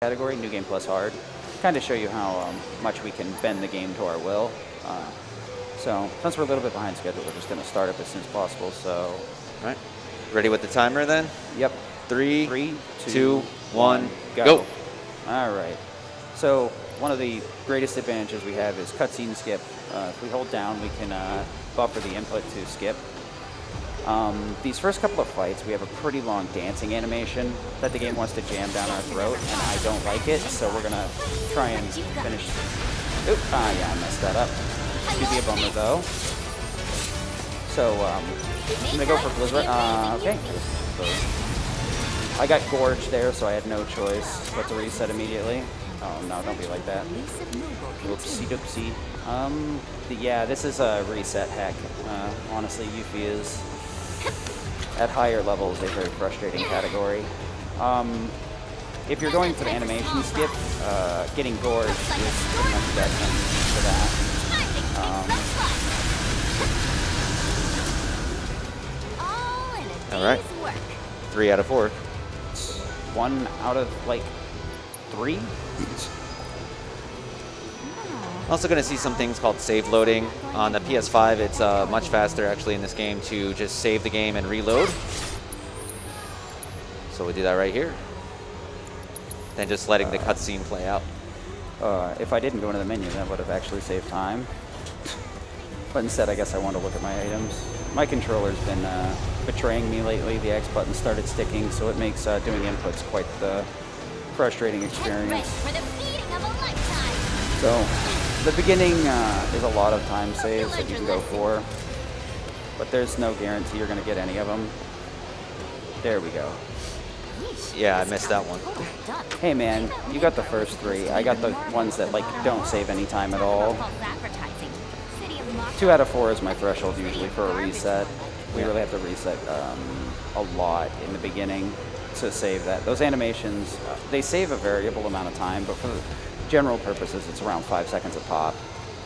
category, New Game Plus Hard. Kind of show you how much we can bend the game to our will. So since we're a little bit behind schedule, we're just going to start up as soon as possible. So, all right, ready with the timer then? Yep. Three, two, one, go. Go. All right. So one of the greatest advantages we have is cutscene skip. If we hold down, we can buffer the input to skip. These first couple of fights, we have a pretty long dancing animation that the game wants to jam down our throat, and I don't like it, so we're going to try and finish. Oop, yeah, I messed that up. Could be a bummer, though. So, I'm going to go for Blizzard. Okay. I got gorged there, so I had no choice but to reset immediately. Oh, no, don't be like that. Whoopsie doopsie. Yeah, this is a reset hack. Honestly, Yuffie is, at higher levels, a very frustrating category. If you're going for the animation skip, getting gorged is pretty much dead for that. All right. 3 out of 4. 1 out of, like, 3? Also going to see some things called save loading. On the PS5, it's much faster actually in this game to just save the game and reload. So we do that right here. Then just letting the cutscene play out. If I didn't go into the menu, that would have actually saved time. But instead, I guess I want to look at my items. My controller's been betraying me lately. The X button started sticking, so it makes doing inputs quite the frustrating experience. So, the beginning is a lot of time saves that you can go for, but there's no guarantee you're going to get any of them. There we go. Yeah, I missed that one. Hey man, you got the first 3. I got the ones that like don't save any time at all. 2 out of 4 is my threshold usually for a reset. We really have to reset a lot in the beginning to save that. Those animations, they save a variable amount of time, but for the general purposes, it's around 5 seconds a pop.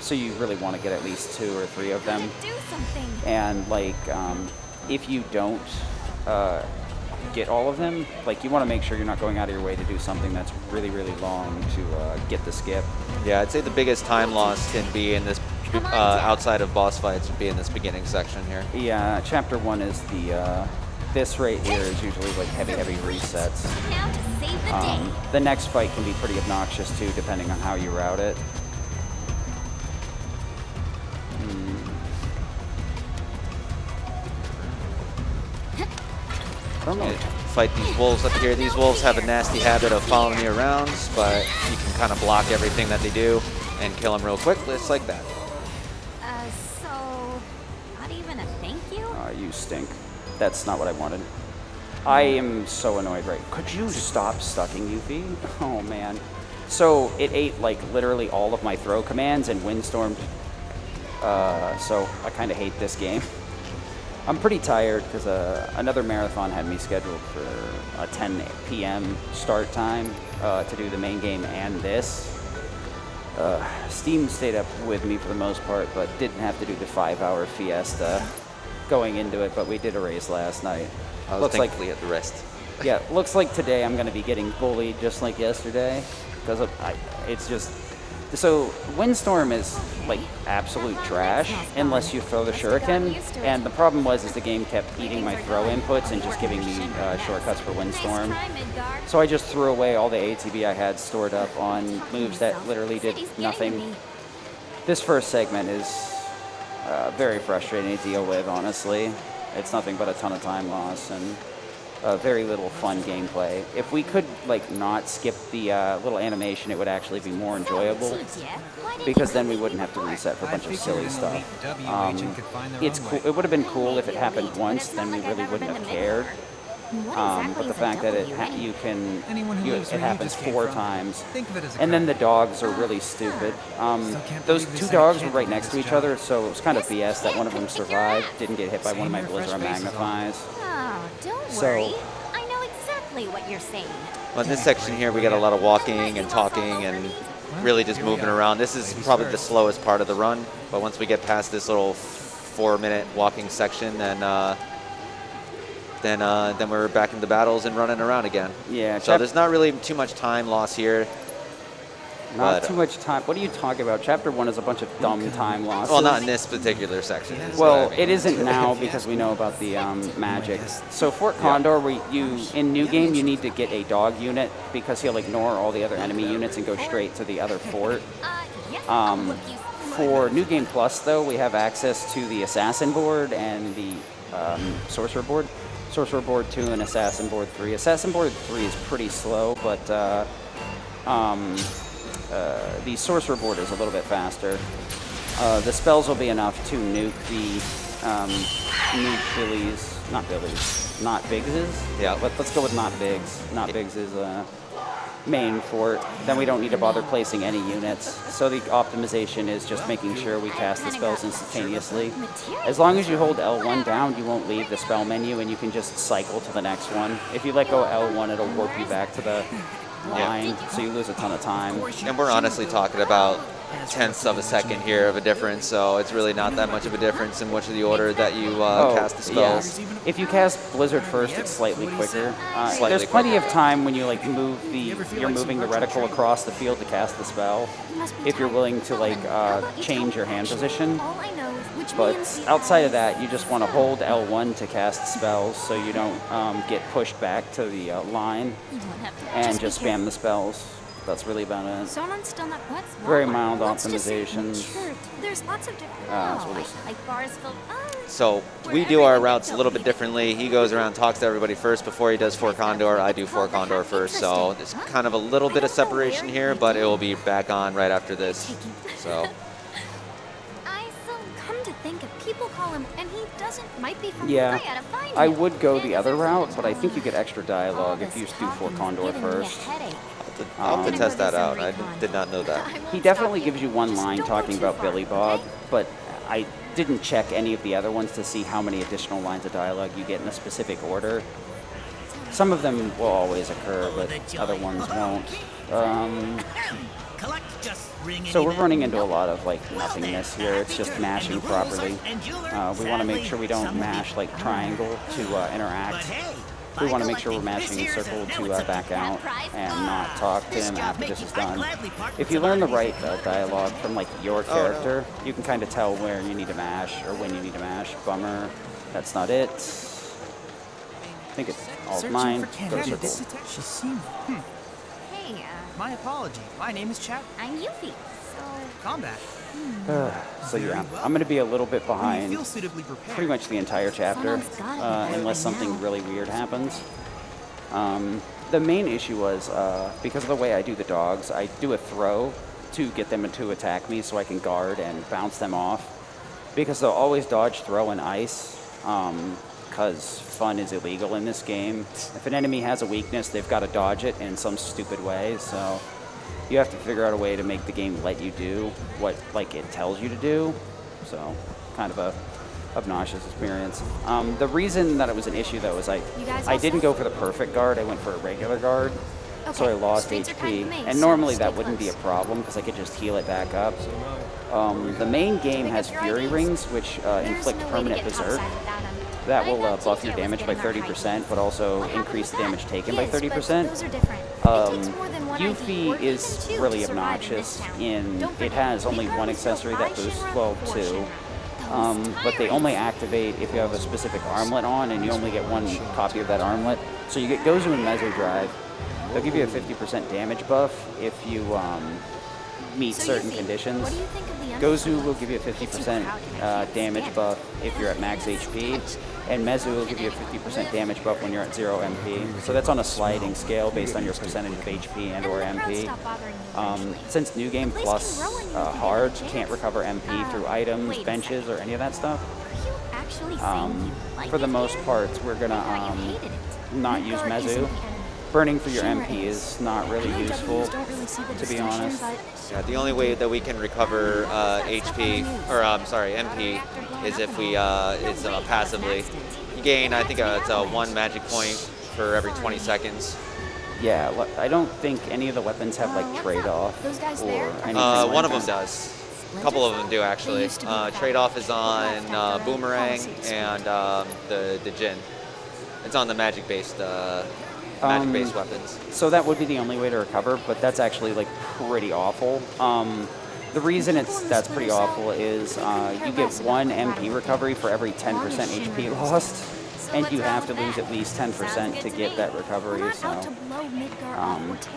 So you really want to get at least 2 or 3 of them. And like, if you don't get all of them, like you want to make sure you're not going out of your way to do something that's really, really long to get the skip. Yeah, I'd say the biggest time loss can be in this, outside of boss fights, would be in this beginning section here. Yeah, chapter 1 is the, this right here is usually like heavy resets. The next fight can be pretty obnoxious too, depending on how you route it. I don't know. Fight these wolves up here. These wolves have a nasty habit of following you around, but you can kind of block everything that they do and kill them real quick, just like that. So, not even a thank you? You stink. That's not what I wanted. I am so annoyed, right? Could you stop stucking, Yuffie? Oh, man. So, it ate, like, literally all of my throw commands and windstormed. So, I kind of hate this game. I'm pretty tired because another marathon had me scheduled for a 10 p.m. start time to do the main game and this. Steam stayed up with me for the most part, but didn't have to do the 5-hour fiesta going into it, but we did a race last night. I was thankfully at the rest. Yeah, looks like today I'm going to be getting bullied just like yesterday, because it's just... So, Windstorm is, like, absolute trash, unless you throw the shuriken, and the problem was the game kept eating my throw inputs and just giving me shortcuts for Windstorm. So I just threw away all the ATB I had stored up on moves that literally did nothing. This first segment is very frustrating to deal with, honestly. It's nothing but a ton of time loss and very little fun gameplay. If we could like not skip the little animation, it would actually be more enjoyable, because then we wouldn't have to reset for a bunch of silly stuff. It's cool. It would have been cool if it happened once, then we really wouldn't have cared. But the fact that it happens 4 times, and then the dogs are really stupid. Those 2 dogs were right next to each other, so it was kind of BS that one of them survived, didn't get hit by one of my Blizzard magnifies. Oh, don't worry. I know exactly what you're saying. Well, in this section here, we got a lot of walking and talking and really just moving around. This is probably the slowest part of the run, but once we get past this little 4-minute walking section, then then we're back into battles and running around again. Yeah. So there's not really too much time loss here. Not too much time. What are you talking about? Chapter 1 is a bunch of dumb time losses. Well, not in this particular section. Well, it isn't now because we know about the magic. So Fort Condor, in New Game, you need to get a dog unit because he'll ignore all the other enemy units and go straight to the other fort. For New Game Plus, though, we have access to the Assassin board and the Sorcerer board. Sorcerer board 2 and Assassin board 3. Assassin board 3 is pretty slow, but the Sorcerer board is a little bit faster. The spells will be enough to nuke the not Biggs's. Yeah. Let's go with not Biggs. Not Biggs's main fort. Then we don't need to bother placing any units. So the optimization is just making sure we cast the spells instantaneously. As long as you hold L1 down, you won't leave the spell menu, and you can just cycle to the next one. If you let go L1, it'll warp you back to the line, so you lose a ton of time. And we're honestly talking about tenths of a second here of a difference, so it's really not that much of a difference in which of the order that you cast the spells. Yeah. If you cast Blizzard first, it's slightly quicker. There's plenty of time when you you're moving the reticle across the field to cast the spell. If you're willing to change your hand position. But outside of that, you just want to hold L1 to cast spells so you don't get pushed back to the line and just spam the spells. That's really about it. Very mild optimization. There's lots of different like bars filled. So we do our routes a little bit differently. He goes around, talks to everybody first before he does Fort Condor. I do Fort Condor first. So there's kind of a little bit of separation here, but it will be back on right after this. So. Think if people call him and he might be from I would go the other route, but I think you get extra dialogue if you do Fort Condor first. I'll have to test that out. I did not know that. He definitely gives you one line talking about Billy Bob, but I didn't check any of the other ones to see how many additional lines of dialogue you get in a specific order. Some of them will always occur, but other ones won't. So we're running into a lot of nothingness here. It's just mashing properly. We want to make sure we don't mash triangle to interact. We want to make sure we're mashing circle to back out and not talk to him after this is done. If you learn the right dialogue from your character, you can kind of tell where you need to mash or when you need to mash. Bummer, that's not it. I think it's all of mine. Go to circle. My apology. My name is Chad. I'm Yuffie. Combat. So yeah, I'm going to be a little bit behind pretty much the entire chapter, unless something really weird happens. The main issue was, because of the way I do the dogs, I do a throw to get them to attack me so I can guard and bounce them off. Because they'll always dodge, throw, and ice, because fun is illegal in this game. If an enemy has a weakness, they've got to dodge it in some stupid way, so you have to figure out a way to make the game let you do what it tells you to do. So kind of a obnoxious experience. The reason that it was an issue though is I didn't go for the perfect guard, I went for a regular guard. So I lost HP, and normally that wouldn't be a problem because I could just heal it back up. The main game has Fury Rings, which inflict permanent berserk. That will buff your damage by 30%, but also increase the damage taken by 30%. Yuffie is really obnoxious in it has only one accessory that boosts, well, two. But they only activate if you have a specific armlet on, and you only get one copy of that armlet. So you get Gozu and Meso Drive. They'll give you a 50% damage buff if you meet certain conditions. Gozu will give you a 50% damage buff if you're at max HP, and Mezu will give you a 50% damage buff when you're at 0 MP. So that's on a sliding scale based on your percentage of HP and or MP. Since New Game Plus Hard can't recover MP through items, benches, or any of that stuff, for the most part, we're going to not use Mezu. Burning for your MP is not really useful, to be honest. Yeah, the only way that we can recover HP, or MP, is if we passively. You gain, I think it's 1 magic point for every 20 seconds. Yeah, I don't think any of the weapons have trade-off or anything one of them does. A couple of them do actually. Trade-off is on Boomerang and the Jin. It's on the magic-based weapons. So that would be the only way to recover, but that's actually like pretty awful. The reason that's pretty awful is you get 1 MP recovery for every 10% HP lost, and you have to lose at least 10% to get that recovery. So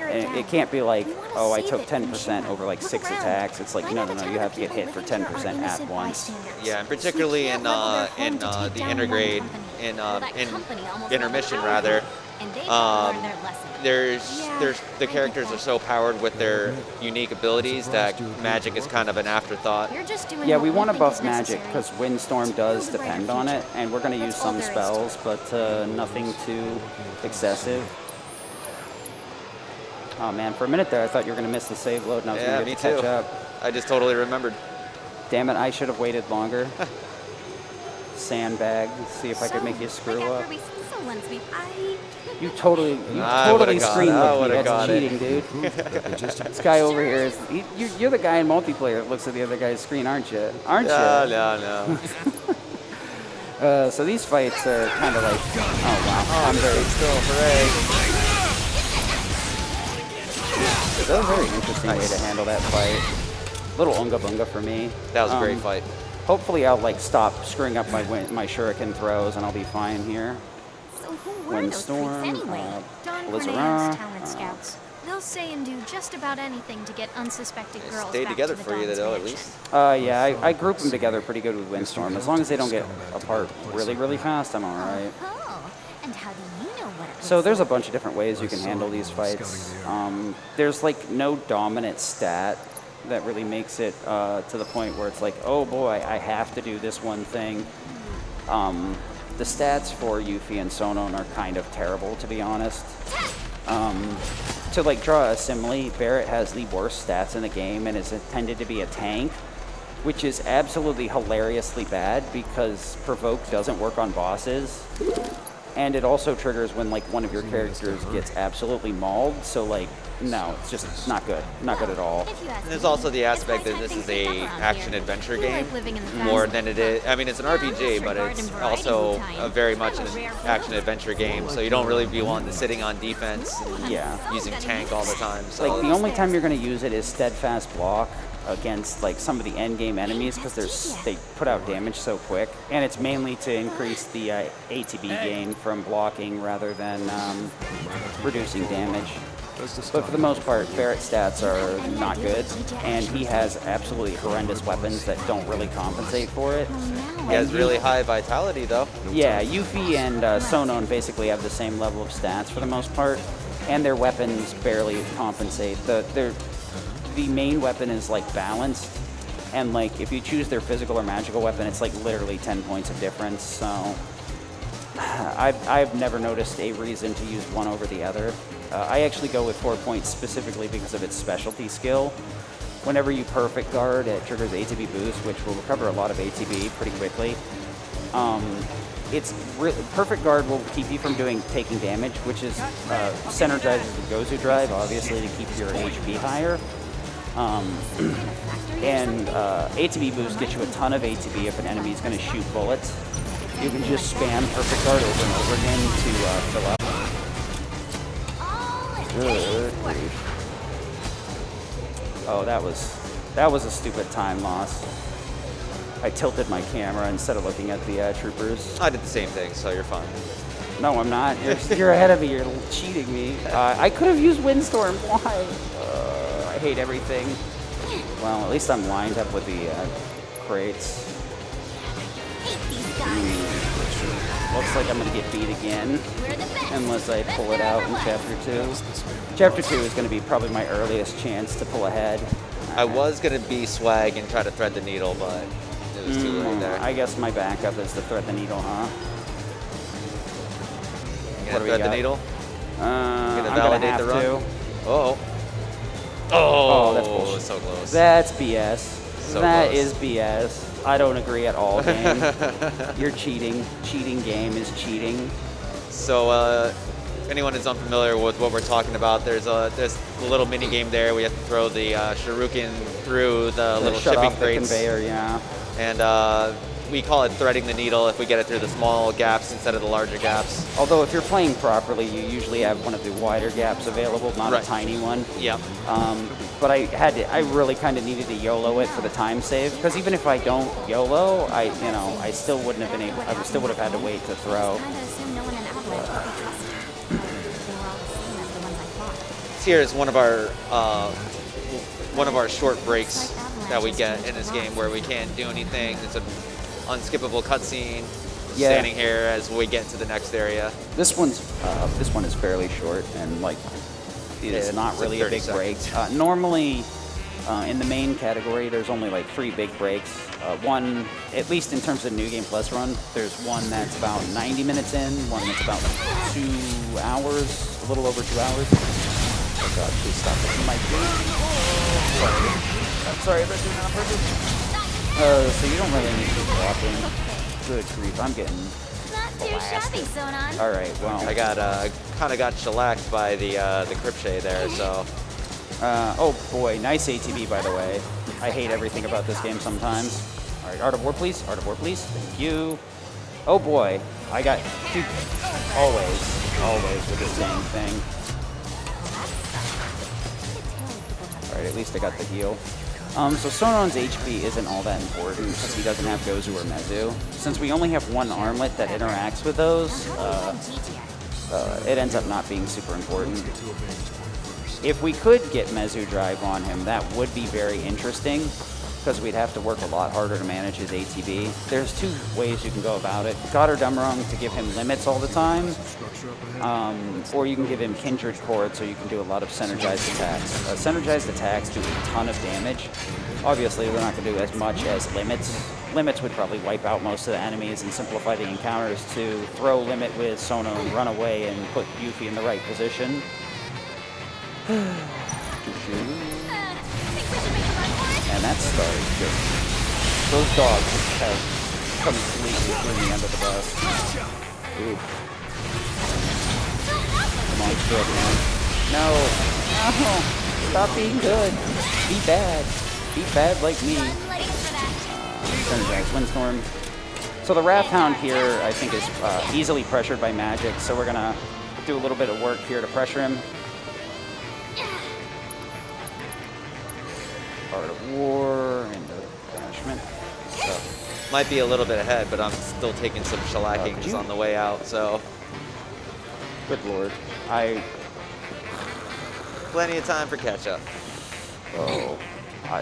it can't be like, oh, I took 10% over like 6 attacks. It's like, no, you have to get hit for 10% at once. Yeah, and particularly in the intergrade, in intermission rather. The characters are so powered with their unique abilities that magic is kind of an afterthought. Yeah, we want to buff magic because Windstorm does depend on it, and we're going to use some spells, but nothing too excessive. Oh man, for a minute there I thought you were going to miss the save load and I was going to catch up. I just totally remembered. Damn it, I should have waited longer. Sandbag, see if I could make you screw up. You totally screen looked me. That's cheating, dude. This guy over here is. You're the guy in multiplayer that looks at the other guy's screen, aren't you? Aren't you? No. So these fights are kind of like. Oh wow! I'm very still. Hooray! That was a very interesting way to handle that fight. Little unga bunga for me. That was a great fight. Hopefully, I'll like stop screwing up my shuriken throws, and I'll be fine here. Windstorm, Blizzard, They'll say and do just about anything to get unsuspecting girls stay back together to the for you, Dawn's though, at mansion. least. Yeah, I group them together pretty good with Windstorm. As long as they don't get apart really fast, I'm all right. Oh, and how do you know what it So there's a bunch of different ways you can handle these fights. There's like no dominant stat that really makes it to the point where it's like, oh boy, I have to do this one thing. The stats for Yuffie and Sonon are kind of terrible, to be honest. To like draw a simile, Barrett has the worst stats in the game and is intended to be a tank, which is absolutely hilariously bad because Provoke doesn't work on bosses. And it also triggers when like one of your characters gets absolutely mauled, so like, no, it's just not good. Not good at all. And there's also the aspect that this is a action-adventure game more than it is. I mean, it's an RPG, but it's also very much an action-adventure game, so you don't really be wanting to sitting on defense and using tank all the time. So like the only time you're going to use it is steadfast block against like some of the end game enemies because they put out damage so quick, and it's mainly to increase the ATB gain from blocking rather than reducing damage. But for the most part, Barrett's stats are not good, and he has absolutely horrendous weapons that don't really compensate for it. He has really high vitality, though. Yeah, Yuffie and Sonon basically have the same level of stats for the most part, and their weapons barely compensate. The main weapon is like balanced, and like if you choose their physical or magical weapon, it's like literally 10 points of difference. So I've never noticed a reason to use one over the other. I actually go with 4 points specifically because of its specialty skill. Whenever you perfect guard, it triggers ATB boost, which will recover a lot of ATB pretty quickly. Perfect guard will keep you from taking damage, which is synergizes with Gozu drive, obviously, to keep your HP higher. And ATB boost gets you a ton of ATB if an enemy is going to shoot bullets. You can just spam perfect guard over and over again to fill up. Good grief. Oh, that was a stupid time loss. I tilted my camera instead of looking at the troopers. I did the same thing, so you're fine. No, I'm not. You're ahead of me. You're cheating me. I could have used Windstorm. Why? I hate everything. Well, at least I'm lined up with the crates. Looks like I'm going to get beat again, unless I pull it out in Chapter 2. Chapter 2 is going to be probably my earliest chance to pull ahead. I was going to be swag and try to thread the needle, but it was too late there. I guess my backup is to thread the needle, huh? You going to thread the needle? I'm going to validate the run? Oh, that's bullshit. So close. That's BS. So that close. is BS. I don't agree at all, game. You're cheating. Cheating game is cheating. So, if anyone is unfamiliar with what we're talking about, there's a little mini game there. We have to throw the shuriken through the little shut shipping off the crates. Conveyor, yeah. And we call it threading the needle if we get it through the small gaps instead of the larger gaps. Although if you're playing properly, you usually have one of the wider gaps available, not Right. a tiny one. Yep. But I really kind of needed to YOLO it for the time save, because even if I don't YOLO, I still wouldn't have been able. I still would have had to wait to throw. Kinda assume no one in Outlet would be trusted. They were all the same as the ones I fought. Here is one of our short breaks that we get in this game where we can't do anything. It's an unskippable cutscene. Yeah. Standing here as we get to the next area. This one is fairly short, and like it's not it's really like a big 30 break. seconds. Normally, in the main category, there's only like 3 big breaks. One, at least in terms of New Game Plus run, there's one that's about 90 minutes in, one that's about 2 hours, a little over 2 hours. Oh God, please stop hitting my feet. Sorry. I'm sorry about doing that on purpose. So you don't really need to be walking. Good grief, I'm getting Not too shabby, Sonon. all right. Well, I got kind of got shellacked by the Cripshay there, so oh boy, nice ATV by the way. I hate everything about this game sometimes. All right, Art of War, please. Art of War, please. Thank you. Oh boy, I got dude, always with this dang thing. All right, at least I got the heal. So Sonon's HP isn't all that important because he doesn't have Gozu or Mezu. Since we only have one armlet that interacts with those, it ends up not being super important. If we could get Mezu Drive on him, that would be very interesting because we'd have to work a lot harder to manage his ATB. There's 2 ways you can go about it. God or Dumrung to give him limits all the time, or you can give him Kindred Chord so you can do a lot of synergized attacks. Synergized attacks do a ton of damage. Obviously, they're not going to do as much as limits. Limits would probably wipe out most of the enemies and simplify the encounters to throw limit with Sonon, run away, and put Yuffie in the right position. And that started just... Those dogs have completely threw me under the bus. Oof. Come on, good, man. No. No. Stop being good. Be bad. Be bad like me. Synergize Windstorm. So the Wrath Hound here, I think, is easily pressured by magic, so we're going to do a little bit of work here to pressure him. Art of War into Banishment. So, might be a little bit ahead, but I'm still taking some shellackings on the way out, so good lord. plenty of time for catch-up. Oh.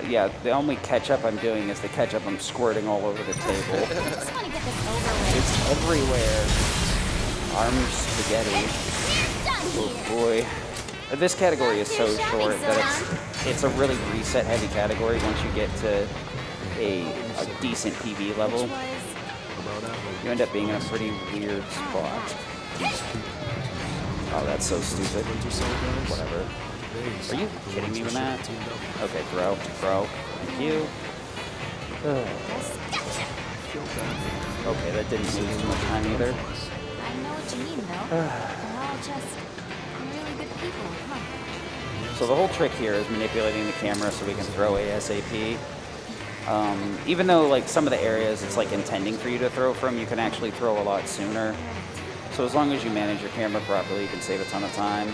Yeah, the only catch-up I'm doing is the catch-up I'm squirting all over the table. I just want to get this over with. It's everywhere. Arm spaghetti. Oh boy. This category is so short that it's a really reset-heavy category once you get to a decent PV level. You end up being in a pretty weird spot. Oh, that's so stupid. Whatever. Are you kidding me with that? Okay, throw. Thank you. Okay, that didn't lose too much time either. I know what you mean, though. They're all just really good people, huh? So the whole trick here is manipulating the camera so we can throw ASAP. Even though like some of the areas it's like intending for you to throw from, you can actually throw a lot sooner. So as long as you manage your camera properly, you can save a ton of time.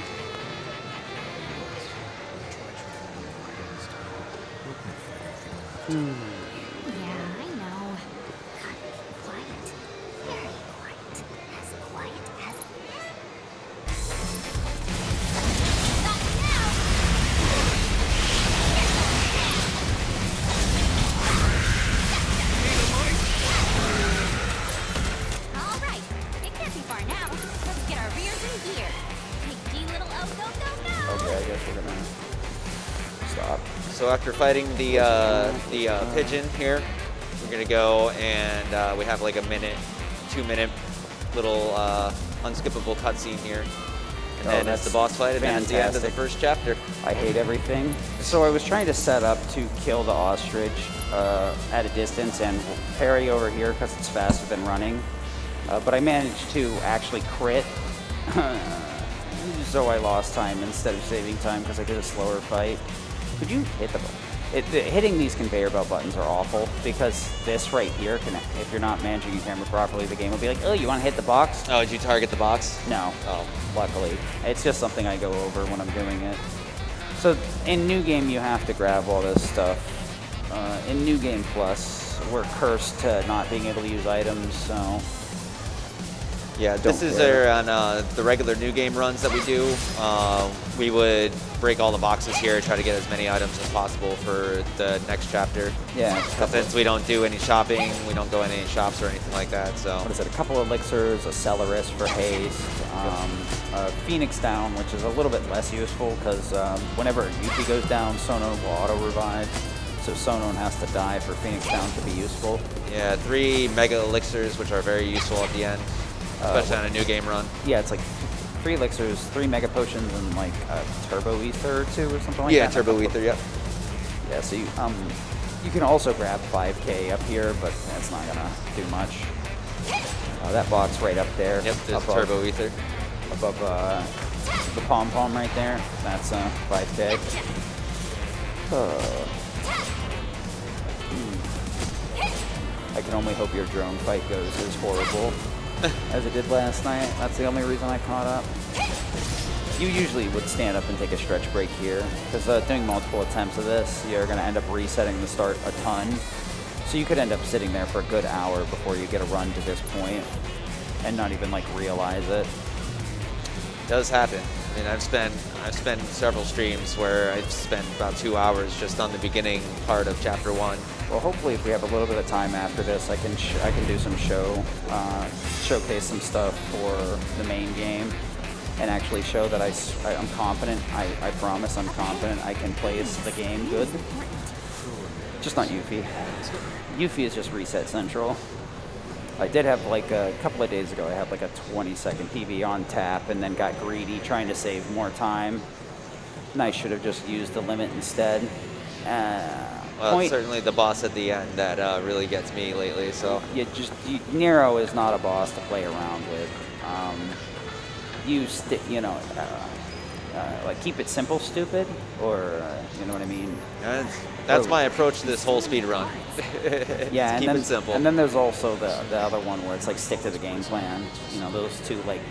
Yeah, I know. Quiet. Very quiet. As quiet as... All right. It can't be far now. Let's get our rears in gear. Take D little O, go, go, go! Okay, I guess we're gonna stop. So after fighting the pigeon here, we're gonna go and we have like a 2-minute little unskippable cutscene here. And then it's the boss fight, and then it's the end of the first chapter. I hate everything. So I was trying to set up to kill the ostrich at a distance and parry over here because it's faster than running. But I managed to actually crit. So I lost time instead of saving time because I did a slower fight. Could you hit the button? Hitting these conveyor belt buttons are awful because this right here can, if you're not managing your camera properly, the game will be like, oh, you want to hit the box? Oh, did you target the box? No. Oh. Luckily. It's just something I go over when I'm doing it. So in New Game, you have to grab all this stuff. In New Game Plus, we're cursed to not being able to use items, so... Yeah, this is on the regular New Game runs that we do. We would break all the boxes here, try to get as many items as possible for the next chapter. Yeah. Since we don't do any shopping, we don't go in any shops or anything like that, so... What is it? A couple of elixirs, a Celeris for haste, a Phoenix down, which is a little bit less useful because whenever Yuffie goes down, Sono will auto-revive. So Sono has to die for Phoenix down to be useful. Yeah, 3 mega elixirs, which are very useful at the end, especially on a New Game run. Yeah, it's like 3 elixirs, 3 mega potions, and like a turbo ether or 2 or something like that. Yeah, turbo ether, yep. Yeah, so you can also grab 5k up here, but that's not gonna do much. That box right up there. Yep, there's above, turbo ether. Above the pom-pom right there, that's 5k. I can only hope your drone fight goes as horrible as it did last night. That's the only reason I caught up. You usually would stand up and take a stretch break here, because doing multiple attempts of this, you're going to end up resetting the start a ton. So you could end up sitting there for a good hour before you get a run to this point, and not even like realize it. It does happen. I mean, I've spent several streams where I've spent about 2 hours just on the beginning part of Chapter 1. Well, hopefully, if we have a little bit of time after this, I can do some showcase some stuff for the main game, and actually show that I'm confident. I promise I'm confident I can play the game good. Just not Yuffie. Yuffie is just reset central. I did have like a couple of days ago, I had like a 20-second PB on tap and then got greedy trying to save more time. And I should have just used the limit instead. Well, it's certainly the boss at the end that really gets me lately, so. Nero is not a boss to play around with. Like keep it simple, stupid, or you know what I mean? That's my approach to this whole speed run. Yeah, keep it simple. And then there's also the other one where it's like stick to the game plan. You know, those two, like,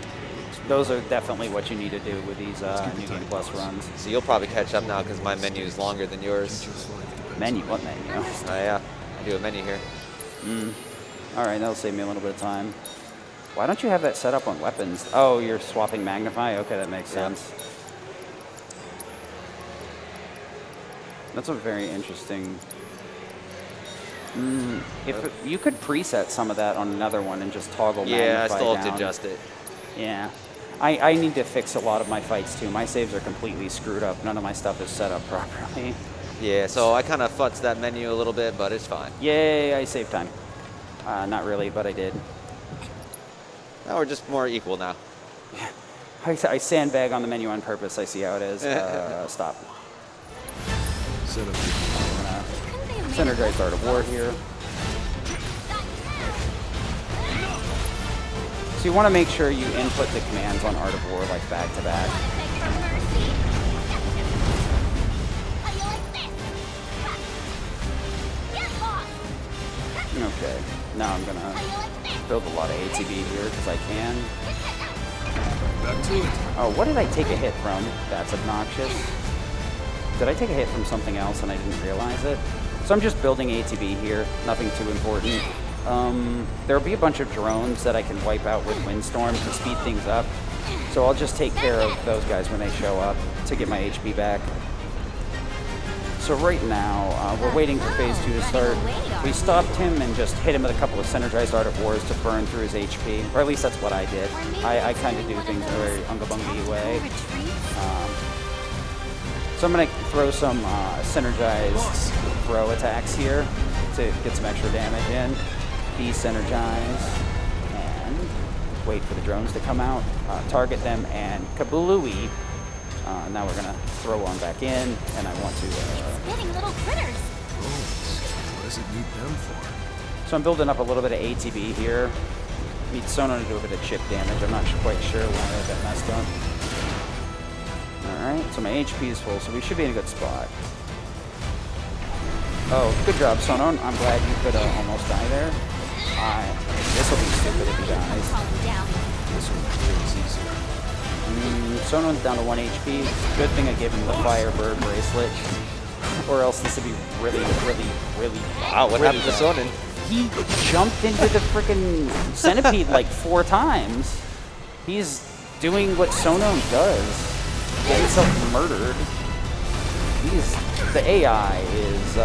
those are definitely what you need to do with these New Game Plus runs. So you'll probably catch up now because my menu is longer than yours. Menu? What menu? Yeah, I do a menu here. All right, that'll save me a little bit of time. Why don't you have that set up on weapons? Oh, you're swapping Magnify? Okay, that makes sense. That's a very interesting... if you could preset some of that on another one and just toggle Magnify Yeah, I still have down. to adjust it. Yeah. I need to fix a lot of my fights too. My saves are completely screwed up. None of my stuff is set up properly. Yeah, so I kind of futzed that menu a little bit, but it's fine. Yay, I saved time. Not really, but I did. Now we're just more equal now. I sandbag on the menu on purpose. I see how it is. Stop. I'm gonna synergize Art of War here. So you want to make sure you input the commands on Art of War like back to back. Okay, now I'm gonna build a lot of ATB here because I can. Back to it. Oh, what did I take a hit from? That's obnoxious. Did I take a hit from something else and I didn't realize it? So I'm just building ATB here, nothing too important. There'll be a bunch of drones that I can wipe out with Windstorm to speed things up. So I'll just take care of those guys when they show up to get my HP back. So right now, we're waiting for Phase 2 to start. We stopped him and just hit him with a couple of synergized Art of Wars to burn through his HP. Or at least that's what I did. I kind of do things in a very unga-bungy way. So I'm going to throw some synergized throw attacks here to get some extra damage in. De-synergize. And wait for the drones to come out. Target them and kaboolooey. Now we're gonna throw one back in, and I want to. Getting little critters. What does it need them for? So I'm building up a little bit of ATB here. Need Sono to do a bit of chip damage. I'm not quite sure why I got messed up. All right, so my HP is full, so we should be in a good spot. Oh, good job, Sonon. I'm glad you could almost die there. This will be stupid if he dies. Calm down. This one feels easier. Sonon's down to 1 HP. Good thing I gave him the Firebird bracelet. Or else this would be really, really, really. Wow, what really happened to bad. Sonnen? He jumped into the freaking centipede like 4 times. He's doing what Sonon does. Get himself murdered. The AI is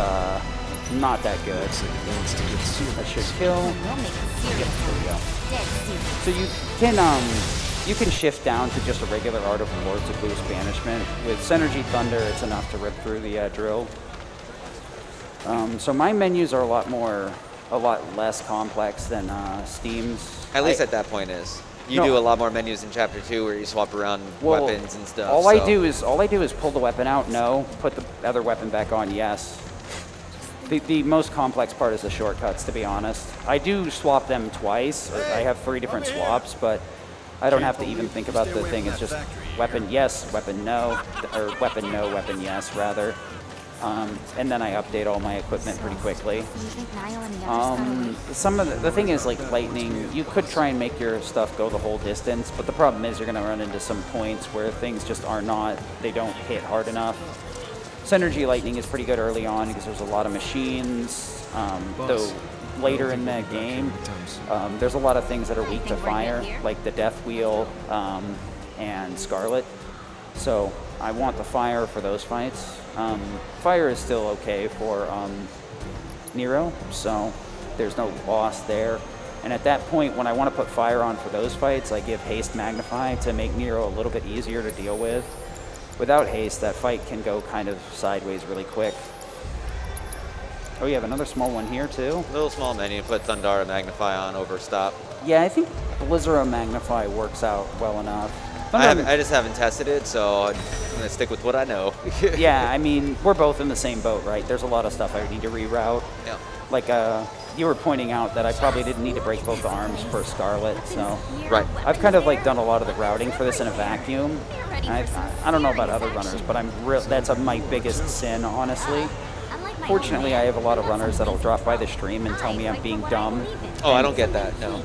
not that good. Looks like he wants to get That serious. should kill. We'll make it serious. There we go. Dead serious. So you can shift down to just a regular Art of War to boost banishment. With Synergy Thunder, it's enough to rip through the drill. So my menus are a lot less complex than Steam's. At least at that point is. You do a lot more menus in Chapter 2 where you swap around weapons and stuff. All I do is pull the weapon out, no. Put the other weapon back on, yes. The most complex part is the shortcuts, to be honest. I do swap them twice. I have 3 different swaps, but I don't have to even think about the thing. It's just weapon yes, weapon no, or weapon no, weapon yes, rather. And then I update all my equipment pretty quickly. Do you think Niall and the others Some of the thing is, like lightning, you could try and make your stuff go the whole distance, but the problem is you're going to run into some points where things just they don't hit hard enough. Synergy lightning is pretty good early on because there's a lot of machines, though later in the game, there's a lot of things that are weak to fire, like the Death Wheel and Scarlet. So I want the fire for those fights. Fire is still okay for Nero, so there's no loss there. And at that point, when I want to put fire on for those fights, I give Haste Magnify to make Nero a little bit easier to deal with. Without haste, that fight can go kind of sideways really quick. Oh, you have another small one here, too? Little small menu, put Thundara Magnify on over stop. Yeah, I think Blizzard Magnify works out well enough. I just haven't tested it, so I'm going to stick with what I know. Yeah, I mean, we're both in the same boat, right? There's a lot of stuff I need to reroute. Yeah. Like, you were pointing out that I probably didn't need to break both arms for Scarlet, so... Right. I've kind of, like, done a lot of the routing for this in a vacuum. I don't know about other runners, but that's my biggest sin, honestly. Fortunately, I have a lot of runners that'll drop by the stream and tell me I'm being dumb. Oh, I don't get that, no.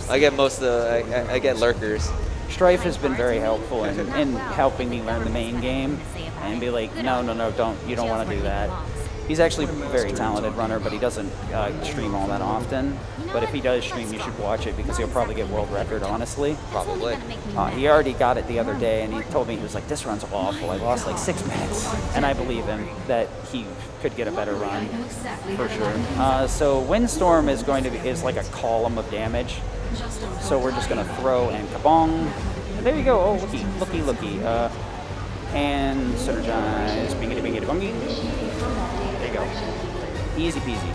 I get I get lurkers. Strife has been very helpful in helping me learn the main game and be like, no, you don't want to do that. He's actually a very talented runner, but he doesn't stream all that often. But if he does stream, you should watch it because he'll probably get world record, honestly. Probably. He already got it the other day, and he told me, he was like, this run's awful. I lost like 6 minutes. And I believe him that he could get a better run, for sure. So Windstorm is like a column of damage. So we're just going to throw and kabong. And there you go. Oh, looky. And synergize. Bingity, bingity, bungy. There you go. Easy peasy.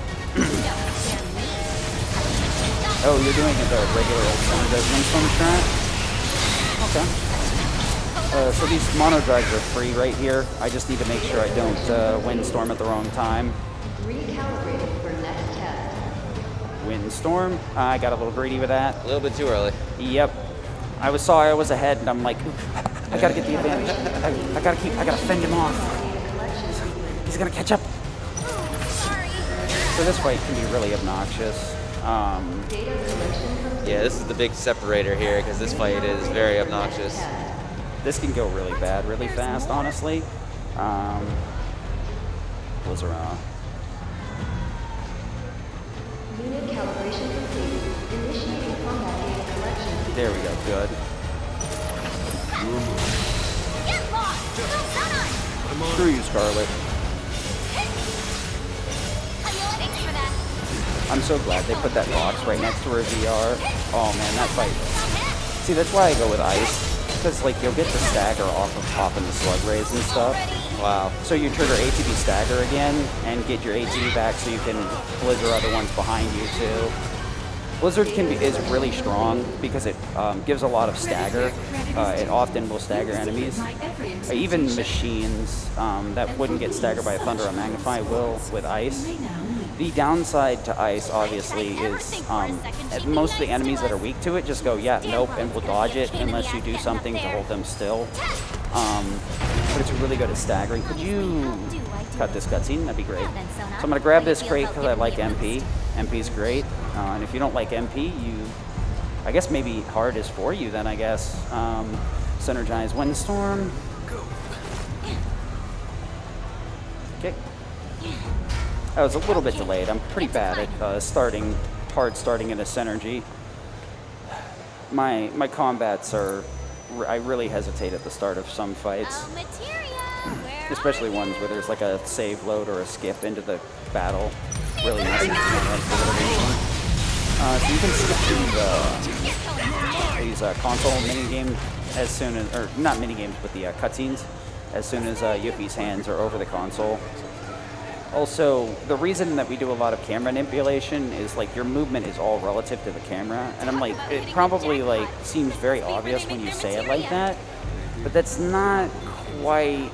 Oh, you're doing it the regular old Synergize Windstorm strat? Okay. So these mono drives are free right here. I just need to make sure I don't Windstorm at the wrong time. Recalibrated for next test. Windstorm. I got a little greedy with that. A little bit too early. Yep. I was ahead, and I'm like, I gotta get the advantage. I gotta fend him off. He's gonna catch up. So this fight can be really obnoxious. Yeah, this is the big separator here because this fight is very obnoxious. This can go really bad, really fast, honestly. Blizzard. Unit calibration complete. Initiating combat data collection. There we go, good. Get lost! Screw you, Scarlet. Thanks for that. I'm so glad they put that box right next to her VR. Oh man, that fight. See, that's why I go with Ice. Because like you'll get the stagger off of popping the slug rays and stuff. Wow. So you trigger ATB stagger again and get your ATB back so you can blizzard other ones behind you too. Blizzard is really strong because it gives a lot of stagger. It often will stagger enemies. Even machines that wouldn't get staggered by a Thunder or Magnify will with Ice. The downside to Ice, obviously, is most of the enemies that are weak to it just go, yeah, nope, and will dodge it unless you do something to hold them still. But it's really good at staggering. Could you cut this cutscene, that'd be great. Then, So Sona, I'm gonna grab how do you this feel crate about because I like giving me a MP. MP's great. And if you don't like MP, I guess maybe hard is for you then, I guess. Synergize Windstorm. Okay. I was a little bit delayed. I'm pretty bad at starting into Synergy. My combats are, I really hesitate at the start of some fights. Oh, materia, where Especially are ones you? where there's like a save load or a skip into the battle. Really messes with my head for whatever reason. So you can skip these console minigames as soon as, or not minigames, but the cutscenes as soon as Yuffie's hands are over the console. Also, the reason that we do a lot of camera manipulation is like your movement is all relative to the camera, and I'm like, it probably like seems very obvious when you say it like that, but that's not quite.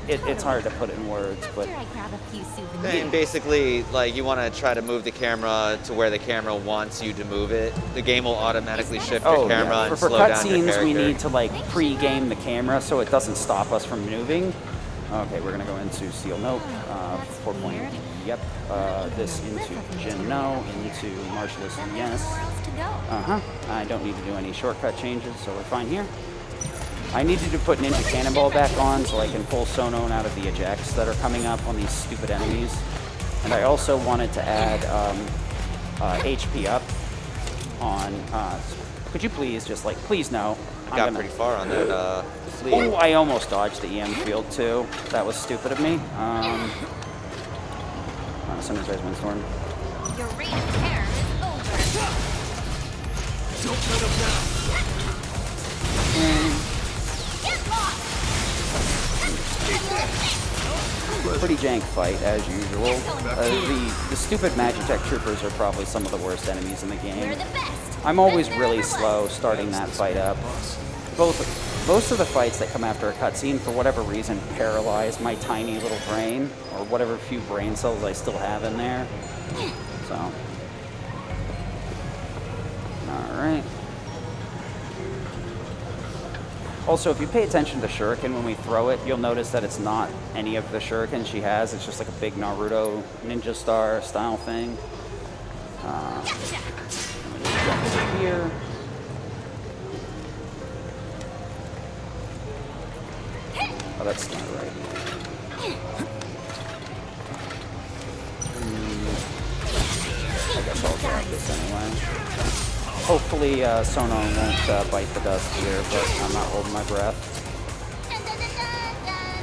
It's hard to put in words, but After I grab a few souvenirs. And basically, like, you want to try to move the camera to where the camera wants you to move it. The game will automatically shift your camera yeah. and For slow down your cutscenes, character. we need to like pre-game the camera so it doesn't stop us from moving. Okay, we're gonna go into Steel Note, 4 point. Yep. This into Jin No, into Marshalless Then there's Yes. nowhere else to go. I don't need to do any shortcut changes, so we're fine here. I needed to put Ninja Cannonball back on so I can pull Sonon out of the ejects that are coming up on these stupid enemies. And I also wanted to add HP up on... could you please just like, please no. Got pretty far on that fleet. Oh, I almost dodged the EM field too. That was stupid of me. Synergize Windstorm. Your reign of terror is over. Don't let him down. Get lost! Pretty jank fight as usual. The stupid Magitech troopers are probably some of the worst enemies in the We're game. the best. I'm always Best there really ever was. slow starting that fight up. Most of the fights that come after a cutscene, for whatever reason, paralyze my tiny little brain, or whatever few brain cells I still have in there. So, all right. Also, if you pay attention to Shuriken when we throw it, you'll notice that it's not any of the Shuriken she has. It's just like a big Naruto Ninja Star style thing. I'm gonna jump over here. Oh, that's not right. I guess I'll grab this anyway. Hopefully, Sonon won't bite the dust here, but I'm not holding my breath.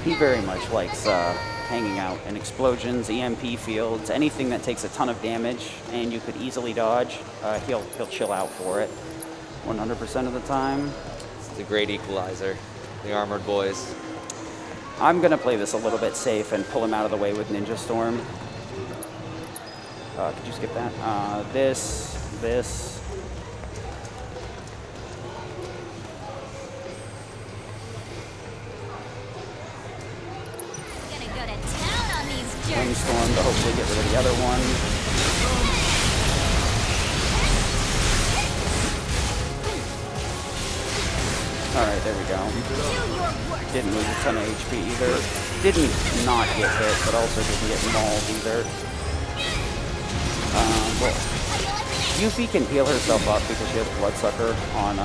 He very much likes hanging out in explosions, EMP fields, anything that takes a ton of damage and you could easily dodge. He'll chill out for it 100% of the time. It's the great equalizer. The Armored Boys. I'm gonna play this a little bit safe and pull him out of the way with Ninja Storm. Could you skip that? This. Gonna go to town on these jerks. Windstorm to hopefully get rid of the other one. Alright, there we go. Didn't lose a ton of HP either. Didn't not get hit, but also didn't get mauled either. Well, Yuffie can heal herself up because she has Bloodsucker on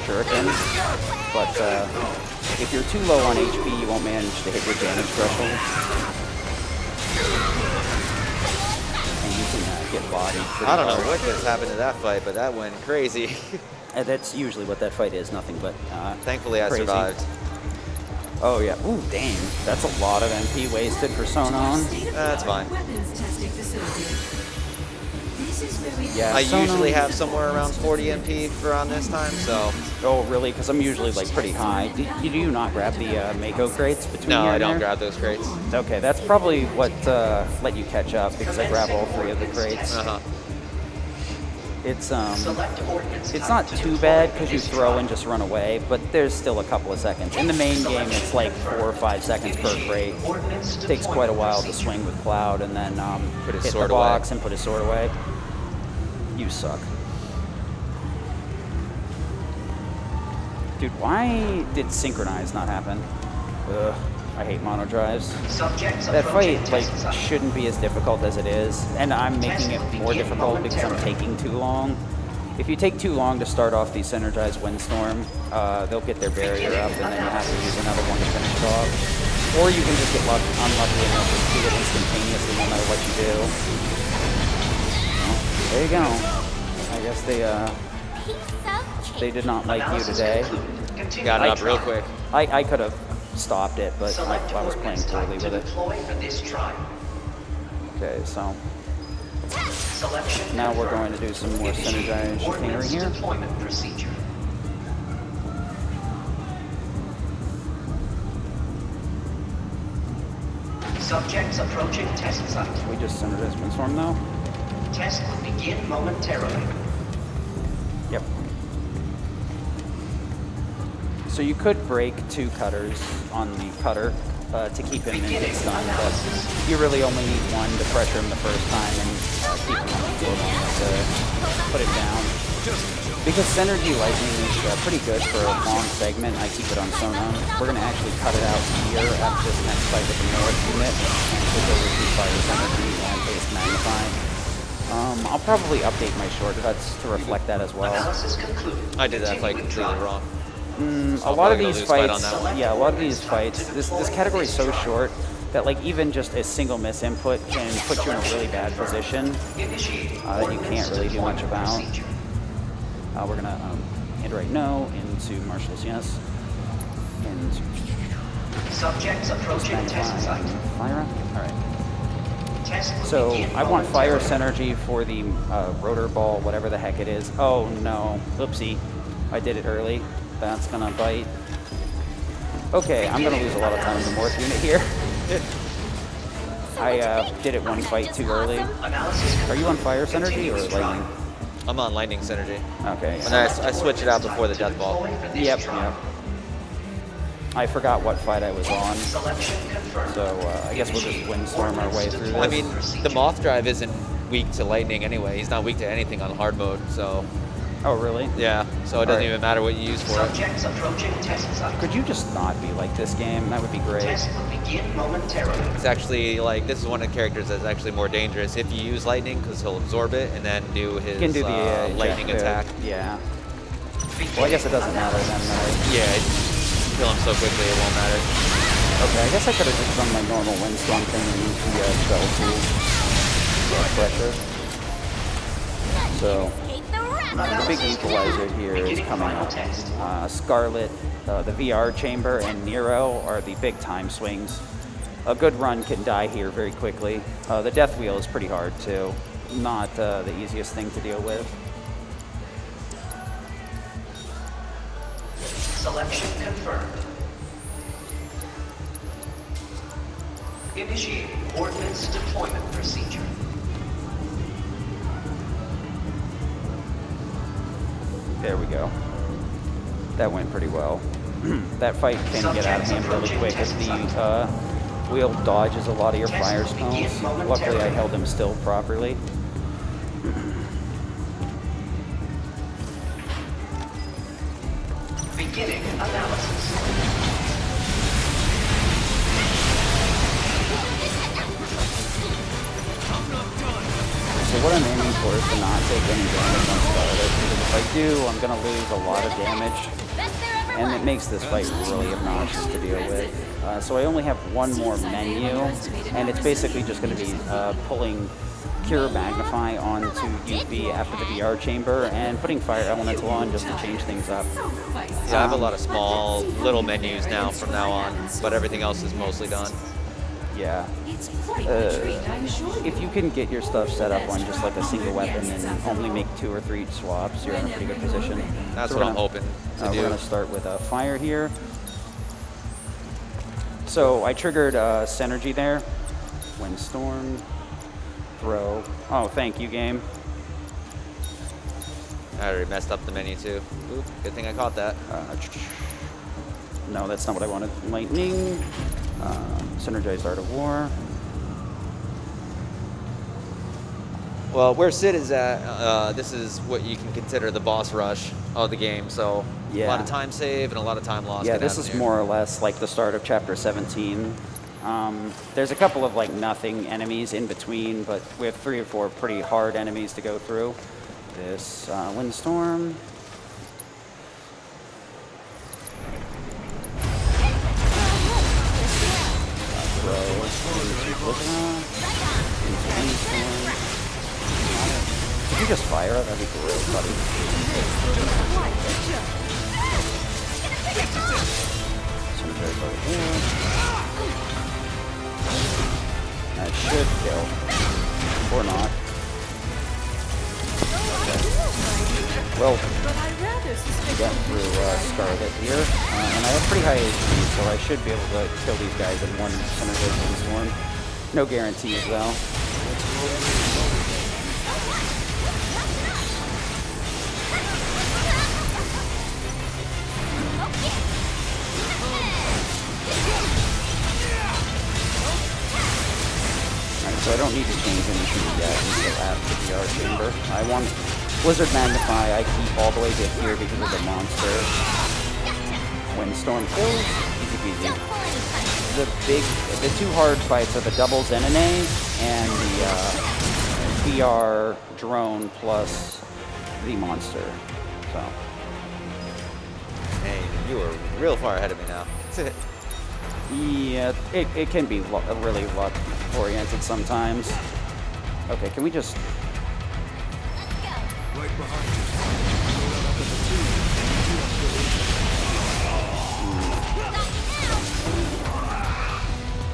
Shuriken, but if you're too low on HP, you won't manage to hit your damage threshold. And you can get bodied pretty I don't know hard. what just happened to that fight, but that went crazy. And that's usually what that fight is, nothing but Thankfully, I crazy. survived. Oh yeah, ooh, dang. That's a lot of MP wasted for Sonon. That's fine. Yeah, I Sonon- usually have somewhere around 40 MP for around this time, so... Oh, really? Because I'm usually like pretty high. Do you not grab the Mako crates between No, here I and don't there? grab those crates. Okay, that's probably what let you catch up because I grab all three of the crates. Uh-huh. It's not too bad because you throw and just run away, but there's still a couple of seconds. In the main game, it's like 4 or 5 seconds per crate. It takes quite a while to swing with Cloud and then Put his hit sword the away. box and put his sword away. You suck. Dude, why did Synchronize not happen? Ugh. I hate mono drives. That fight like shouldn't be as difficult as it is, and I'm making it more difficult because I'm taking too long. If you take too long to start off the synergized windstorm, they'll get their barrier up, and then you have to use another one to finish it off. Or you can just get unlucky and they'll just do it instantaneously no matter what you do. Well, there you go. I guess they did not like you today. Got it up real quick. I could have stopped it, but I was playing poorly with it. Okay, so now we're going to do some more synergized chicanery here. Subjects approaching test site. We just synergized windstorm though. Test will begin momentarily. Yep. So you could break 2 cutters on the cutter to keep him in hit stun, but you really only need 1 to pressure him the first time and keep him on the field to put him down. Because Synergy Lightning is pretty good for a long segment, I keep it on Sonon. We're going to actually cut it out here after this next fight with the North unit and switch over to Fire Synergy and Haste Magnify. I'll probably update my shortcuts to reflect that as well. I did that fight completely wrong. A lot of these fights, yeah, a lot of these fights, this category is so short that like even just a single miss input can put you in a really bad position that you can't really do much about. We're gonna iterate no into marshals yes, and subjects approaching test site. Fire. All right. So I want fire synergy for the rotor ball, whatever the heck it is. Oh no, oopsie, I did it early. That's gonna bite. Okay, I'm gonna lose a lot of time in the Morph unit here. I did it 1 fight too early. Are you on fire synergy or lightning? I'm on lightning synergy. Okay. And I switch it out before the death ball. Yep. I forgot what fight I was on, so I guess we'll just windstorm our way through this. I mean, the Moth Drive isn't weak to lightning anyway. He's not weak to anything on hard mode, so... Oh, really? Yeah, so it doesn't even matter what you use for it. Could you just not be like this game? That would be great. It's actually, like, this is one of the characters that's actually more dangerous if you use lightning, because he'll absorb it and then do his lightning attack. Yeah. Well, I guess it doesn't matter then. Yeah, kill him so quickly it won't matter. Okay, I guess I could have just done my normal windstorm thing and used the spell to pressure. So, the big equalizer here is coming up. Scarlet, the VR chamber, and Nero are the big time swings. A good run can die here very quickly. The death wheel is pretty hard too. Not the easiest thing to deal with. Selection confirmed. Initiating ordnance deployment procedure. There we go. That went pretty well. That fight can get out of hand really quick if the wheel dodges a lot of your fire spells. Luckily I held him still properly. Beginning analysis. So what I'm aiming for is to not take any damage on Scarlet, because if I do, I'm going to lose a lot of damage, and it makes this fight really obnoxious to deal with. So I only have 1 more menu, and it's basically just going to be pulling Cure Magnify onto Yuffie after the VR chamber, and putting Fire Elemental on just to change things up. Yeah, I have a lot of small, little menus now from now on, but everything else is mostly done. Yeah. If you can get your stuff set up on just like a single weapon and only make 2 or 3 swaps, you're in a pretty good position. That's so what I'm hoping to do. We're going to start with a fire here. So I triggered Synergy there. Windstorm. Throw. Oh, thank you, game. I already messed up the menu too. Oop, good thing I caught that. No, that's not what I wanted. Lightning. Synergized Art of War. Well, where Sid is at, this is what you can consider the boss rush of the game. So Yeah. A lot of time save and a lot of time lost. Yeah, can this happen is here. more or less like the start of Chapter 17. There's a couple of like nothing enemies in between, but we have 3 or 4 pretty hard enemies to go through. This windstorm. Could you just fire it? That'd be great, buddy. Some goes over here. That should kill. Or not. Okay. Well, we got through Scarlet here. And I have pretty high HP, so I should be able to kill these guys in one Synergization Storm. No guarantees, though. So I don't need to change anything yet until after the VR chamber. I want Blizzard Magnify, I keep all the way to here because of the monster. Windstorm kills, easy peasy. The 2 hard fights are the double Zenene and the VR drone plus the monster. So. Hey, you are real far ahead of me now. Yeah, it can be really luck-oriented sometimes. Okay, can we just... Right behind you.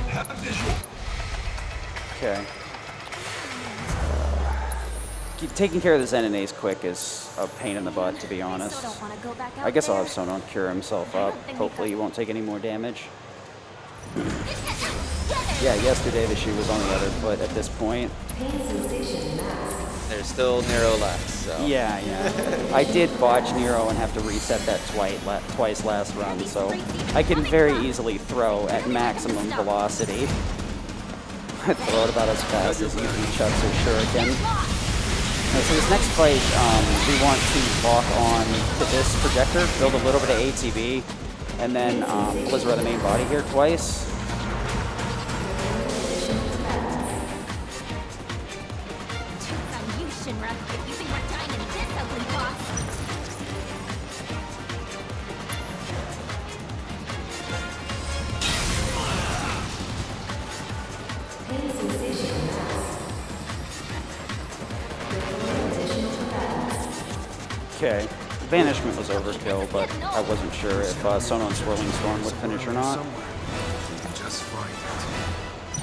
Have a visual. Okay. Taking care of the Zenenes quick is a pain in the butt, to be honest. I guess I'll have Sonon cure himself up. Hopefully he won't take any more damage. Yeah, yesterday the shoe was on the other foot at this point. There's still Nero left, so. Yeah. I did botch Nero and have to reset that twice last run, so I can very easily throw at maximum velocity. I throw it about as fast as Yuffie chucks her shuriken. So this next fight, we want to lock on to this projector, build a little bit of ATB, and then Blizzard the main body here twice. Okay, Banishment was overkill, but I wasn't sure if Sonon Swirling Storm would finish or not. Just find it.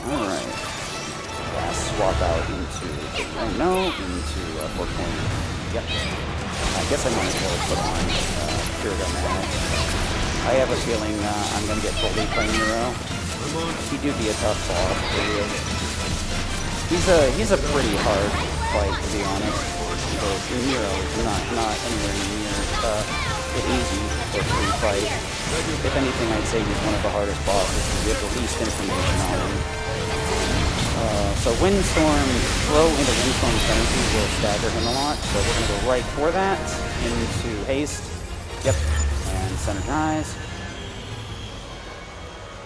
Alright. Yeah, swap out into into 420. Yep. I guess I might as well put on Pure Gun now. I have a feeling I'm going to get bullied by Nero. He do be a tough boss for you. He's a pretty hard fight, to be honest. Nero is not anywhere near the easy or free fight. If anything, I'd say he's one of the hardest bosses because we have the least information on him. So Windstorm, throw into Windstorm's energy will stagger him a lot, so we're going to go right for that, into Haste, yep, and Synergize.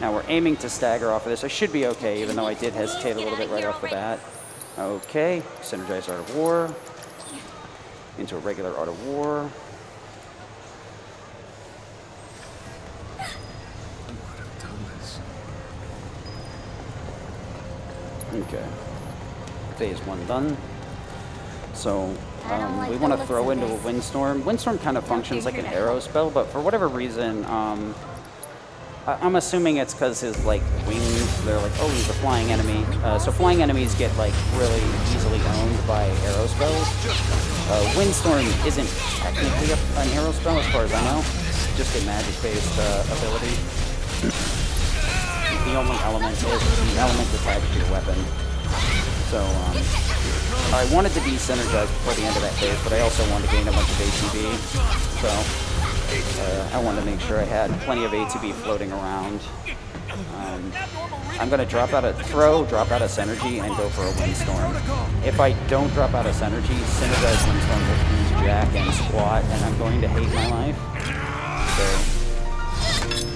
Now we're aiming to stagger off of this. I should be okay, even though I did hesitate a little bit right off the bat. Okay, Synergize Art of War. Into a regular Art of War. Who could have done this? Okay. Phase 1 done. So we want to throw into a Windstorm. Windstorm kind of functions like an arrow spell, but for whatever reason, I'm assuming it's because his like wings, they're like, oh, he's a flying enemy. So flying enemies get like really easily owned by arrow spells. Windstorm isn't technically an arrow spell as far as I know, just a magic-based ability. The only element is the element attached to your weapon. So I wanted to be synergized before the end of that phase, but I also wanted to gain a bunch of ATB. So I wanted to make sure I had plenty of ATB floating around. I'm going to drop out a drop out of Synergy, and go for a Windstorm. If I don't drop out of Synergy, Synergized Windstorm will use Jack and Squat, and I'm going to hate my life. So,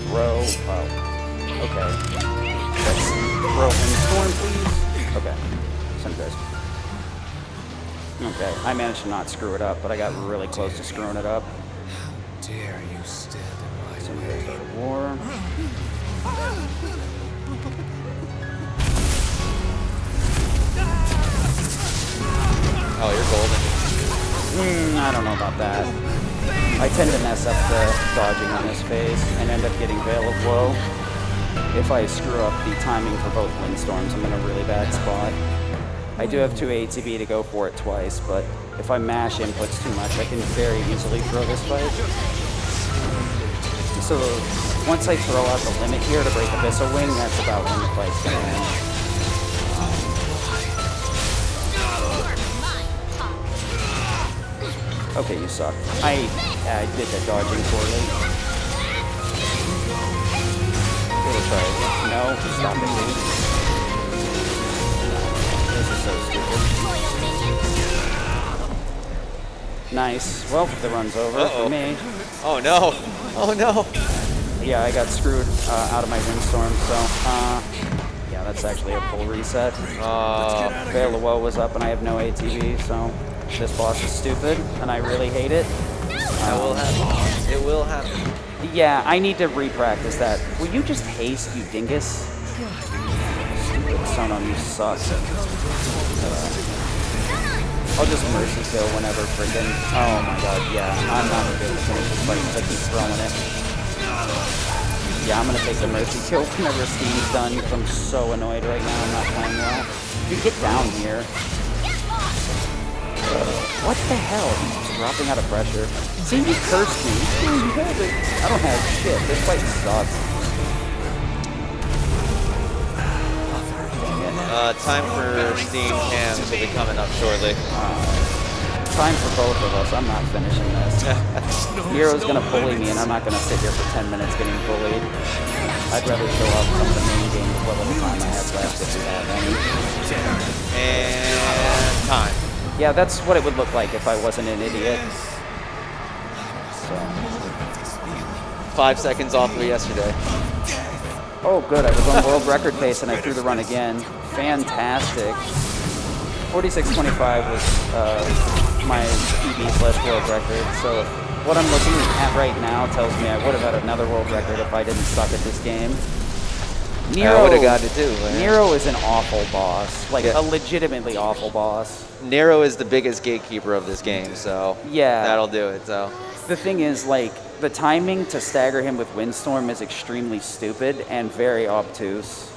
throw. Oh, okay. Let's throw Windstorm, please. Okay. Send this. Okay, I managed to not screw it up, but I got really close to screwing it up. Dare you stand in Send my this way? out of war. Oh, you're golden. I don't know about that. I tend to mess up the dodging on this phase and end up getting Veil of Woe. If I screw up the timing for both Windstorms, I'm in a really bad spot. I do have 2 ATB to go for it twice, but if I mash inputs too much, I can very easily throw this fight. So once I throw out the limit here to break Abyssal Wing, that's about when the fight's gonna end. Okay, you suck. I did the dodging poorly. Really try it. No, stop it, dude. This is so stupid. Nice. Well, the run's over for me. Oh no. Oh no. Yeah, I got screwed out of my Windstorm, so yeah, that's actually a full reset. Veil of Woe was up and I have no ATV, so this boss is stupid and I really hate it. That will happen. It will happen. Yeah, I need to re-practice that. Will you just haste, you dingus? Stupid son on you suck. I'll just mercy kill whenever freaking. Oh my god, yeah. I'm not gonna be able to finish this fight because I keep throwing it. Yeah, I'm gonna take the mercy kill whenever Steam's done because I'm so annoyed right now. I'm not playing well. Dude, get down here. What the hell? He's dropping out of pressure. See, you cursed me. Ooh, you have it. I don't have shit. This fight sucks. Time for Steam cams will be coming up shortly. Time for both of us. I'm not finishing this. Hero's gonna bully me, and I'm not gonna sit here for 10 minutes getting bullied. I'd rather show up from the main game with what little time I have left if we have any. And time. Yeah, that's what it would look like if I wasn't an idiot. So. 5 seconds off of yesterday. Oh, good. I was on world record pace, and I threw the run again. Fantastic. 46:25 was my PB/world record. So what I'm looking at right now tells me I would have had another world record if I didn't suck at this game. Nero, I would have got it too, man. Nero is an awful boss, like Yeah. a legitimately awful boss. Nero is the biggest gatekeeper of this game, so Yeah. that'll do it. So The thing is, like, the timing to stagger him with Windstorm is extremely stupid and very obtuse.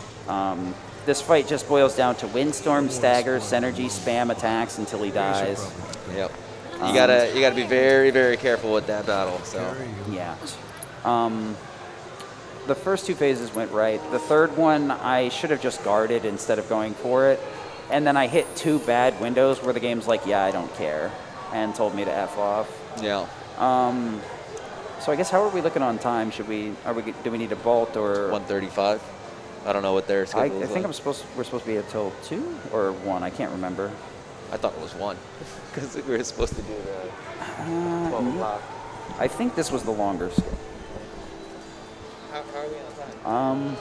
This fight just boils down to Windstorm, stagger, synergy, spam attacks until he dies. yep, you gotta be very, very careful with that battle. So Yeah. The first 2 phases went right. The third one, I should have just guarded instead of going for it. And then I hit 2 bad windows where the game's like, yeah, I don't care, and told me to F off. yeah, So I guess how are we looking on time? Do we need a bolt or? 135. I don't know what their I schedule is. think like. we're supposed to be until 2 or 1. I can't remember. I thought it was 1 because we were supposed to do the 12 o'clock. I think this was the longer schedule. How are we on time?